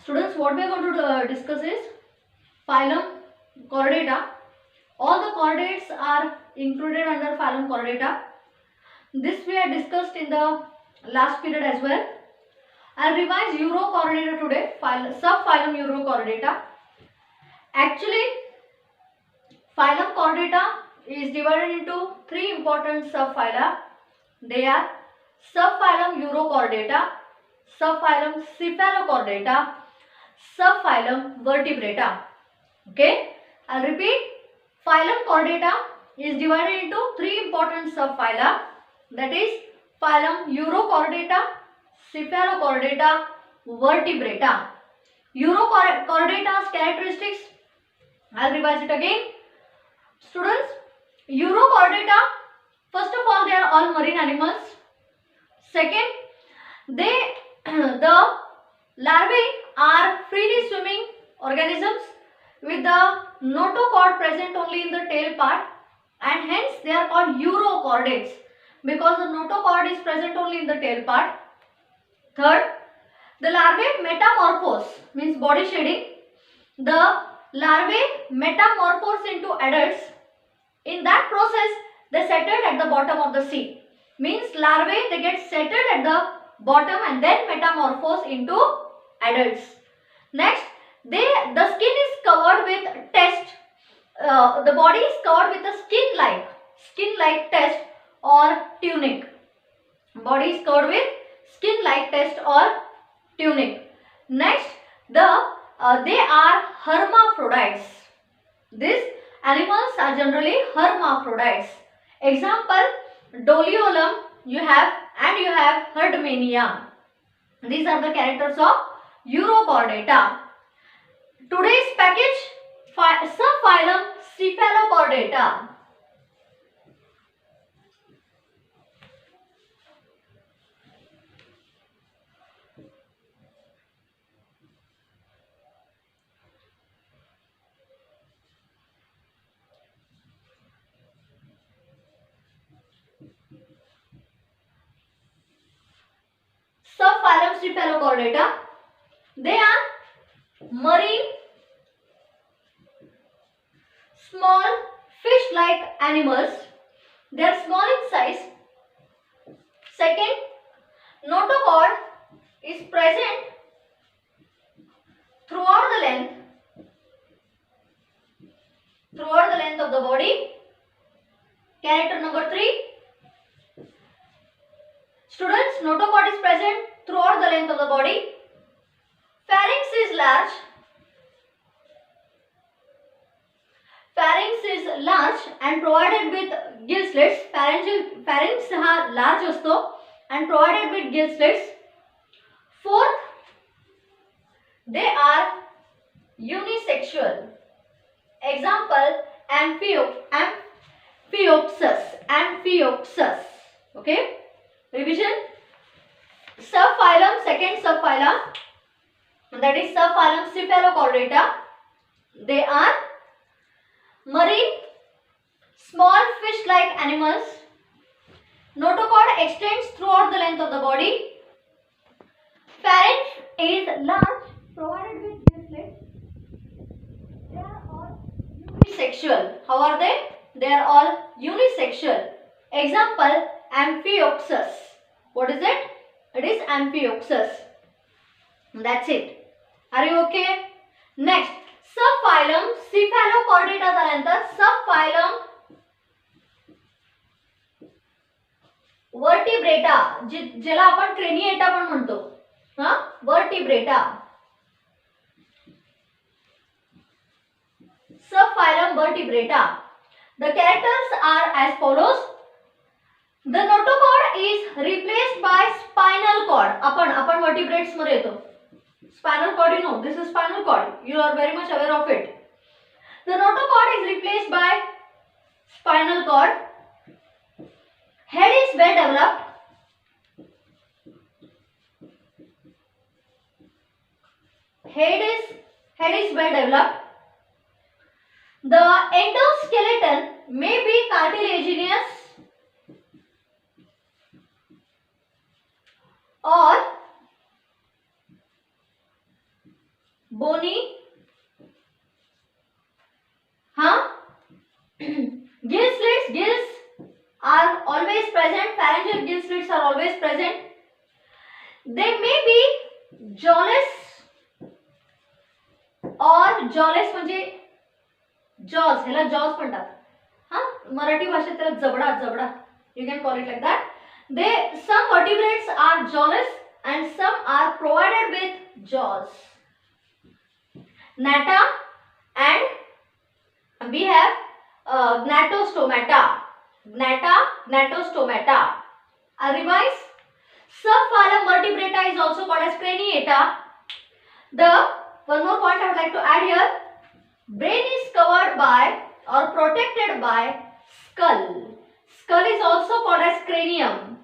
Students, what we are going to discuss is phylum Chordata. All the chordates are included under phylum Chordata. This we had discussed in the last period as well. I'll revise Urochordata today, subphylum Urochordata. Actually, phylum Chordata is divided into three important subphyla. They are subphylum Urochordata, subphylum Cephalochordata, subphylum Vertebrata. Okay, I'll repeat. Phylum Chordata is divided into three important subphyla, that is phylum Urochordata, Cephalochordata, Vertebrata. Urochordata's characteristics, I'll revise it again. Students, Urochordata, first of all, they are all marine animals. Second, the larvae are freely swimming organisms with the notochord present only in the tail part, and hence they are called urochordates because the notochord is present only in the tail part. Third, the larvae metamorphose, means body shading. The larvae metamorphose into adults. In that process, they settled at the bottom of the sea. Means larvae, they get settled at the bottom and then metamorphose into adults. Next, the skin is covered with test. The body is covered with a skin-like test or tunic. Body is covered with skin-like test or tunic. Next, they are hermaphrodites. These animals are generally hermaphrodites. Example, Doliolum you have Herdmania. These are the characters of Urochordata. Today's package, subphylum Cephalochordata. Subphylum Cephalochordata. They are marine, small fish-like animals. They are small in size. Second, notochord is present throughout the length of the body. Character number 3. Students, notochord is present throughout the length of the body. Pharynx is large. Pharynx is large and provided with gill slits. Pharynx हा large असतो and provided with gill slits. Fourth, they are unisexual. Example, Amphiopsis. Okay. Revision. Subphylum, second subphyla, that is subphylum Cephalochordata. They are marine, small fish-like animals. Notochord extends throughout the length of the body. Pharynx is large, provided with gill slits. They are all unisexual. How are they? They are all unisexual. Example, Amphiopsis. What is it? It is Amphiopsis. That's it. Are you okay? Next, subphylum Cephalochordata झाल्यानंतर subphylum Vertebrata, ज्याला आपण craniata पण म्हणतो. Vertebrata. Subphylum Vertebrata. The characters are as follows. The notochord is replaced by spinal cord. आपण vertebrates मध्ये येतो. Spinal cord, you know, this is spinal cord. You are very much aware of it. The notochord is replaced by spinal cord. Head is well developed. Head is well developed. The endoskeleton may be cartilaginous or bony, gill slits, gills are always present, pharyngeal gill slits are always present. They may be jawless or jawless म्हणजे jaws, ह्याला jaws म्हणतात. मराठी भाषेत त्याला जबडा जबडा, you can call it like that. Some vertebrates are jawless and some are provided with jaws. Natta and we have Gnathostomata. Gnathostomata. I'll revise. Subphylum Vertebrata is also called as Craniata. One more point I would like to add here. Brain is covered by or protected by skull. Skull is also called as cranium.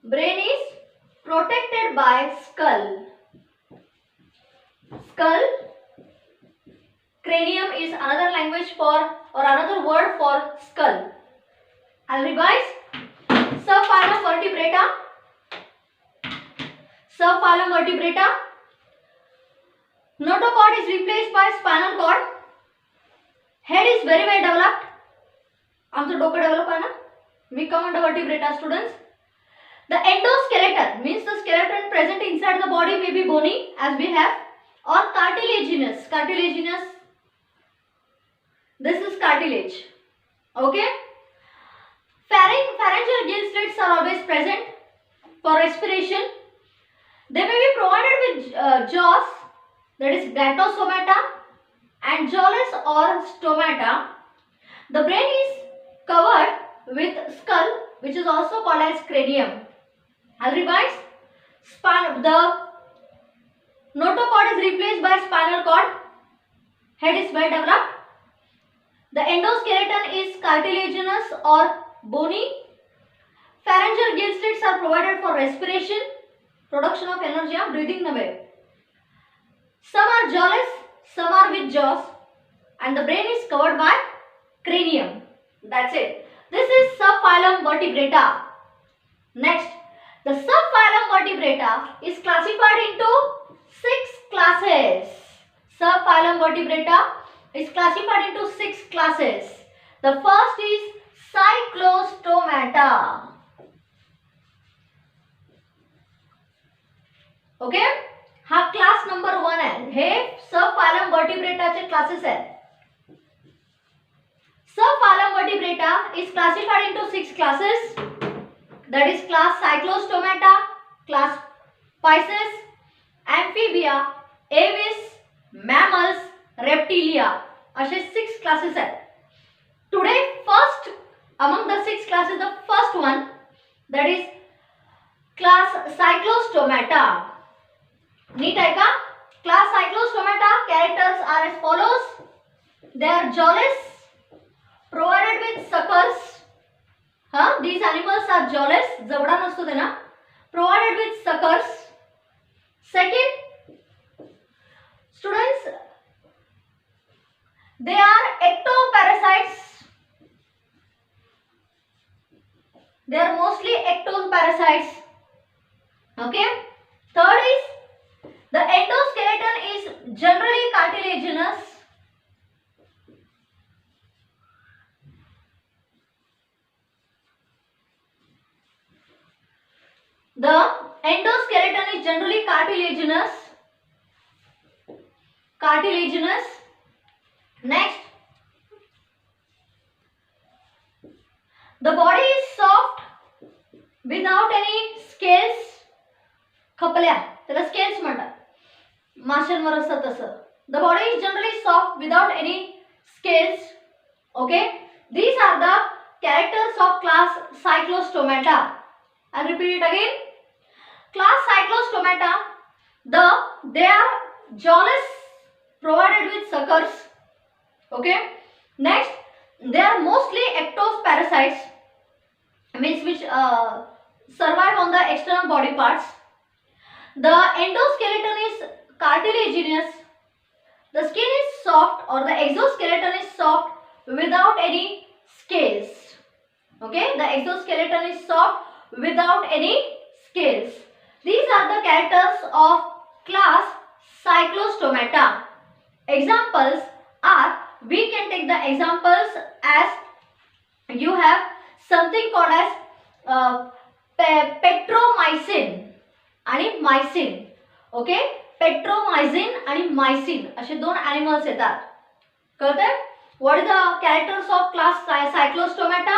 Brain is protected by skull. Skull. Cranium is another language for or another word for skull. I'll revise. Subphylum Vertebrata. Subphylum Vertebrata. Notochord is replaced by spinal cord. Head is very well developed. आमचं डोकं develop आहे ना. We come under vertebrata, students. The endoskeleton means the skeleton present inside the body may be bony as we have or cartilaginous. Cartilaginous. This is cartilage. Okay. Pharyngeal gill slits are always present for respiration. They may be provided with jaws, that is Gnathostomata, and jawless or stomata. The brain is covered with skull, which is also called as cranium. I'll revise. The notochord is replaced by spinal cord. Head is well developed. The endoskeleton is cartilaginous or bony. Pharyngeal gill slits are provided for respiration, production of energy, breathing the way. Some are jawless, some are with jaws, and the brain is covered by cranium. That's it. This is subphylum Vertebrata. Next, the subphylum Vertebrata is classified into 6 classes. Subphylum Vertebrata is classified into 6 classes. The first is Cyclostomata. Okay? हा class number 1 आहे. हे सबफायलम वर्टिब्रेटाचे classes आहेत. Subphylum Vertebrata is classified into 6 classes. That is class Cyclostomata, class Pisces, Amphibia, Aves, Mammals, Reptilia. असे 6 classes आहेत. Today first among the 6 classes, the first one, that is class Cyclostomata. नीट आहे का? Class Cyclostomata characters are as follows. They are jawless, provided with suckers. These animals are jawless. जबडा नसतो त्यांना. Provided with suckers. Second, students, they are ectoparasites. They are mostly ectoparasites. Okay. Third is the endoskeleton is generally cartilaginous. The endoskeleton is generally cartilaginous. Next, the body is soft without any scales. खपल्या त्याला scales म्हणतात. माशांवर असतात तसं. The body is generally soft without any scales. Okay. These are the characters of class Cyclostomata. I'll repeat it again. Class Cyclostomata, they are jawless, provided with suckers. Okay. Next, they are mostly ectoparasites, means which survive on the external body parts. The endoskeleton is cartilaginous. The skin is soft, or the exoskeleton is soft without any scales. Okay, the exoskeleton is soft without any scales. These are the characters of class cyclostomata. Examples are, we can take the examples as you have something called as पेट्रोमायसिन आणि मायसिन. Okay, पेट्रोमायसिन आणि मायसिन असे दोन animals येतात. कळतंय? What is the characters of class cyclostomata?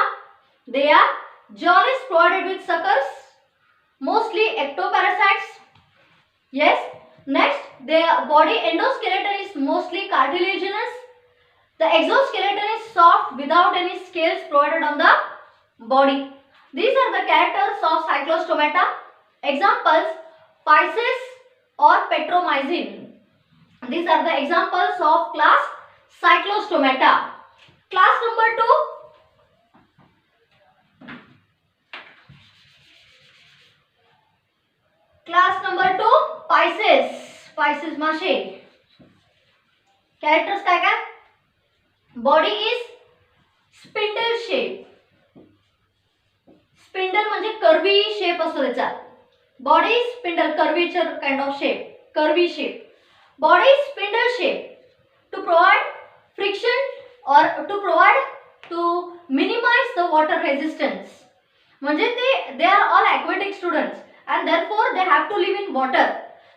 They are jaw is provided with suckers, mostly ectoparasites. Yes. Next, their body endoskeleton is mostly cartilaginous. The exoskeleton is soft without any scales provided on the body. These are the characters of cyclostomata. Examples: Pisces or petromyzin. These are the examples of class cyclostomata. Class number 2. Class number 2, Pisces. Pisces मासे. Characters काय काय? Body is spindle shape. Spindle म्हणजे curvy shape असतो त्याचा. Body is spindle, curvature kind of shape, curvy shape. Body is spindle shape to provide friction or to minimize the water resistance. म्हणजे they are all aquatic students and therefore they have to live in water.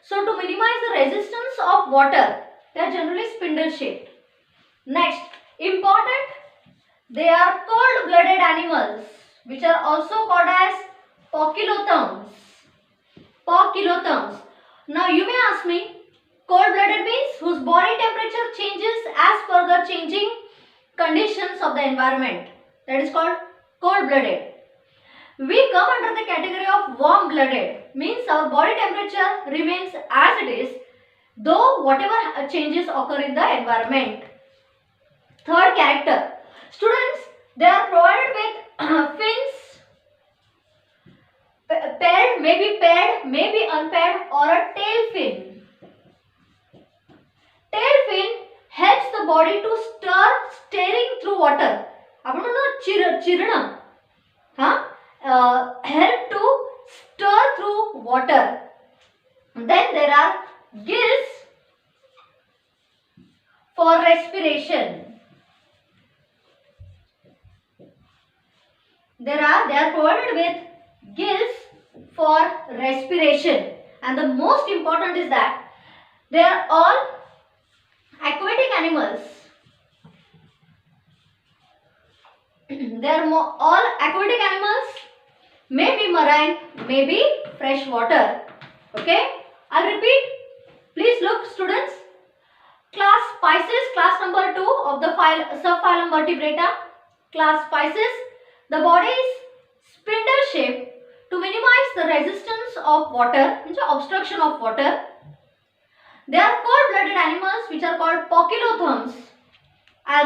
So to minimize the resistance of water, they are generally spindle shaped. Next, important, they are cold-blooded animals which are also called as poikilotherms. Poikilotherms. Now you may ask me, cold-blooded means whose body temperature changes as per the changing conditions of the environment. That is called cold-blooded. We come under the category of warm-blooded, means our body temperature remains as it is, though whatever changes occur in the environment. Third character, students, they are provided with fins, paired, maybe unpaired, or a tail fin. Tail fin helps the body to steering through water. आपण म्हणतो चिरणं, हाँ, help to stir through water. Then there are gills for respiration. They are provided with gills for respiration, and the most important is that they are all aquatic animals. They are all aquatic animals, maybe marine, maybe fresh water. Okay, I'll repeat. Please look, students. Class Pisces, class number 2 of the subphylum Vertebrata. Class Pisces, the body is spindle shaped to minimize the resistance of water, means obstruction of water. They are cold-blooded animals which are called poikilotherms,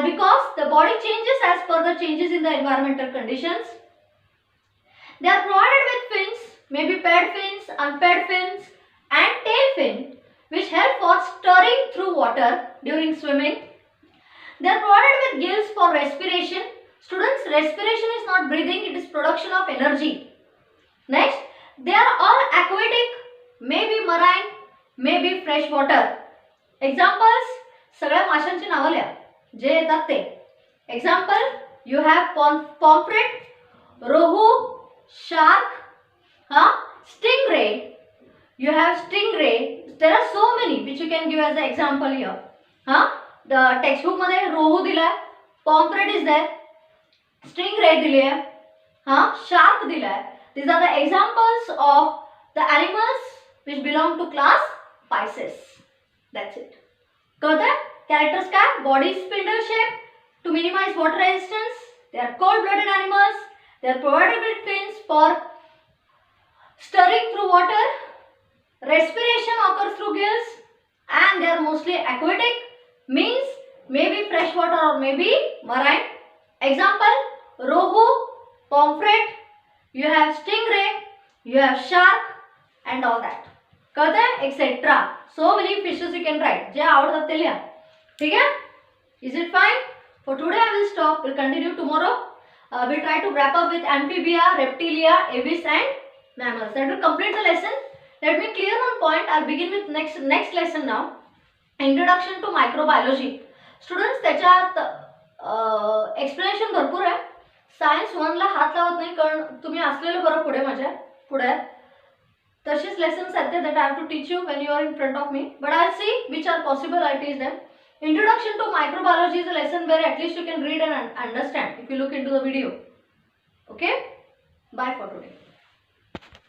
because the body changes as per the changes in the environmental conditions. They are provided with fins, maybe paired fins, unpaired fins, and tail fin, which help for stirring through water during swimming. They are provided with gills for respiration. Students, respiration is not breathing, it is production of energy. Next, they are all aquatic, maybe marine, maybe fresh water. Examples, सगळ्या माशांची नावं लिहा जे येतात ते. Example, you have pomfret, rohu, shark, stingray. You have stingray. There are so many which you can give as an example here. The textbook मध्ये rohu दिलाय, pomfret is there, stingray दिली आहे, shark दिलाय. These are the examples of the animals which belong to class Pisces. That's it. कळतंय? Characters काय? Body spindle shape to minimize water resistance. They are cold-blooded animals. They are provided with fins for stirring through water. Respiration occurs through gills, and they are mostly aquatic, means maybe freshwater or maybe marine. Example, rohu, pomfret, you have stingray, you have shark, and all that. कळतंय? Etc. So many fishes you can write. जे आवडतात ते लिहा. ठीक है? Is it fine? For today I will stop. We'll continue tomorrow. We'll try to wrap up with amphibia, reptilia, aves, and mammals. That will complete the lesson. Let me clear one point. I'll begin with next lesson now. Introduction to microbiology. Students त्याच्यात explanation भरपूर आहे. Science 1ला हात लावत नाही कारण तुम्ही असलेलं बरं पुढे माझ्या पुढे. तसेच लेसन्स आहेत ते that I have to teach you when you are in front of me, but I see which are possible I teach them. Introduction to microbiology is a lesson where at least you can read and understand if you look into the video. Okay? Bye for today.